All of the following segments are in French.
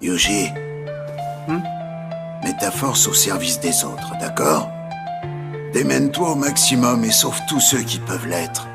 Yuji, mets ta force au service des autres, d'accord? Démène-toi au maximum et sauve tous ceux qui peuvent l'être.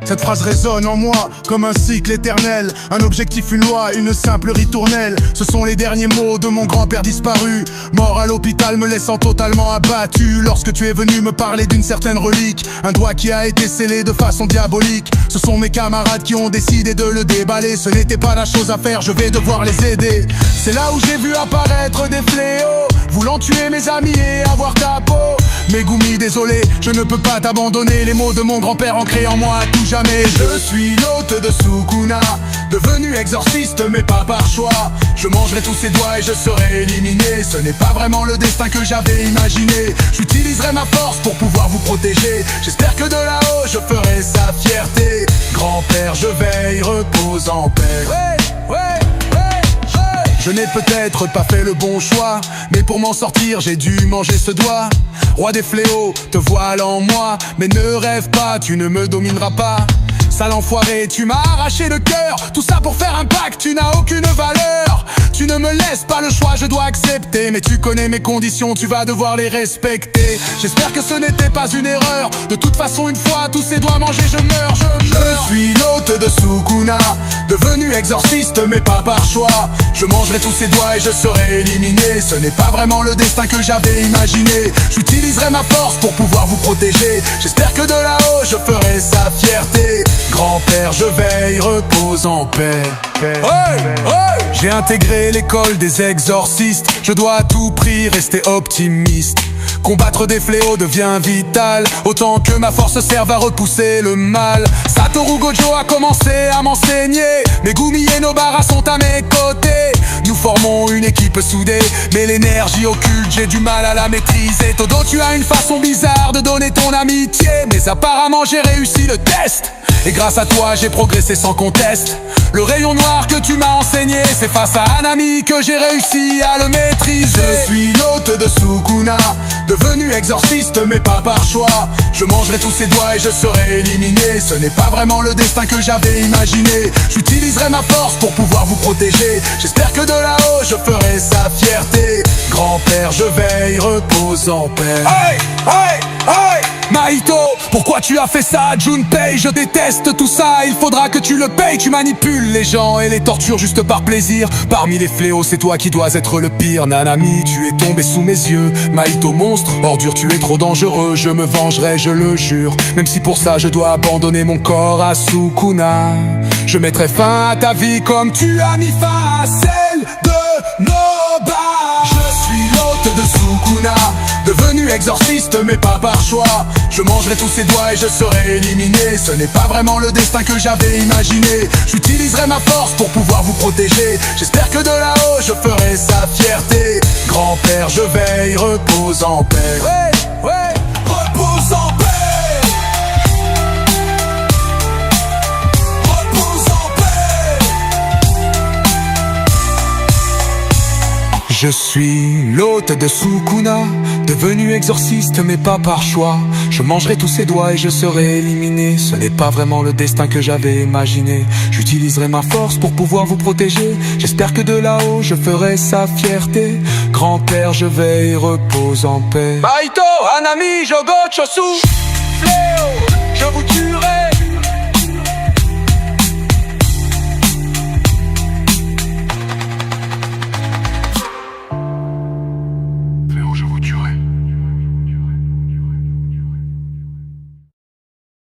Cette phrase résonne en moi comme un cycle éternel. Un objectif, une loi, une simple ritournelle. Ce sont les derniers mots de mon grand-père disparu, mort à l'hôpital me laissant totalement abattu. Lorsque tu es venu me parler d'une certaine relique, un doigt qui a été scellé de façon diabolique. Ce sont mes camarades qui ont décidé de le déballer. Ce n'était pas la chose à faire, je vais devoir les aider. C'est là où j'ai vu apparaître des fléaux, voulant tuer mes amis et avoir ta peau. Megumi, désolé, je ne peux pas t'abandonner. Les mots de mon grand-père ancrés en moi à tout jamais. Je suis l'hôte de Sukuna, devenu exorciste mais pas par choix. Je mangerai tous ses doigts et je serai éliminé. Ce n'est pas vraiment le destin que j'avais imaginé. J'utiliserai ma force pour pouvoir vous protéger. J'espère que de là-haut je ferai sa fierté. Grand-père, je veille, repose en paix. Je n'ai peut-être pas fait le bon choix, mais pour m'en sortir j'ai dû manger ce doigt. Roi des fléaux, te voilà en moi, mais ne rêve pas, tu ne me domineras pas. Sale enfoiré, tu m'as arraché le cœur. Tout ça pour faire un pacte, tu n'as aucune valeur. Tu ne me laisses pas le choix, je dois accepter. Mais tu connais mes conditions, tu vas devoir les respecter. J'espère que ce n'était pas une erreur. De toute façon, une fois tous ces doigts mangés, je meurs, je meurs. Je suis l'hôte de Sukuna, devenu exorciste mais pas par choix. Je mangerai tous ces doigts et je serai éliminé. Ce n'est pas vraiment le destin que j'avais imaginé. J'utiliserai ma force pour pouvoir vous protéger. J'espère que de là-haut je ferai sa fierté. Grand-père, je veille, repose en paix. J'ai intégré l'école des exorcistes. Je dois à tout prix rester optimiste. Combattre des fléaux devient vital, autant que ma force serve à repousser le mal. Satoru Gojo a commencé à m'enseigner. Megumi et Nobara sont à mes côtés. Nous formons une équipe soudée, mais l'énergie occulte, j'ai du mal à la maîtriser. Todo, tu as une façon bizarre de donner ton amitié, mais apparemment j'ai réussi le test. Et grâce à toi j'ai progressé sans conteste. Le rayon noir que tu m'as enseigné, c'est face à un ami que j'ai réussi à le maîtriser. Je suis l'hôte de Sukuna, devenu exorciste mais pas par choix. Je mangerai tous ses doigts et je serai éliminé. Ce n'est pas vraiment le destin que j'avais imaginé. J'utiliserai ma force pour pouvoir vous protéger. J'espère que de là-haut je ferai sa fierté. Grand-père, je veille, repose en paix. Mahito, pourquoi tu as fait ça, Junpei? Je déteste tout ça, il faudra que tu le payes. Tu manipules les gens et les tortures juste par plaisir. Parmi les fléaux, c'est toi qui dois être le pire. Nanami, tu es tombé sous mes yeux. Mahito monstre, ordure, tu es trop dangereux. Je me vengerai, je le jure. Même si pour ça je dois abandonner mon corps à Sukuna. Je mettrai fin à ta vie comme tu as mis fin à celle de Nobara. Je suis l'hôte de Sukuna, devenu exorciste mais pas par choix. Je mangerai tous ses doigts et je serai éliminé. Ce n'est pas vraiment le destin que j'avais imaginé. J'utiliserai ma force pour pouvoir vous protéger. J'espère que de là-haut je ferai sa fierté. Grand-père, je veille, repose en paix. Repose en paix. Je suis l'hôte de Sukuna, devenu exorciste mais pas par choix. Je mangerai tous ses doigts et je serai éliminé. Ce n'est pas vraiment le destin que j'avais imaginé. J'utiliserai ma force pour pouvoir vous protéger. J'espère que de là-haut je ferai sa fierté. Grand-père, je veille, repose en paix. Mahito, Hanami, Jogo, Chosu, Fléau, je vous tuerai.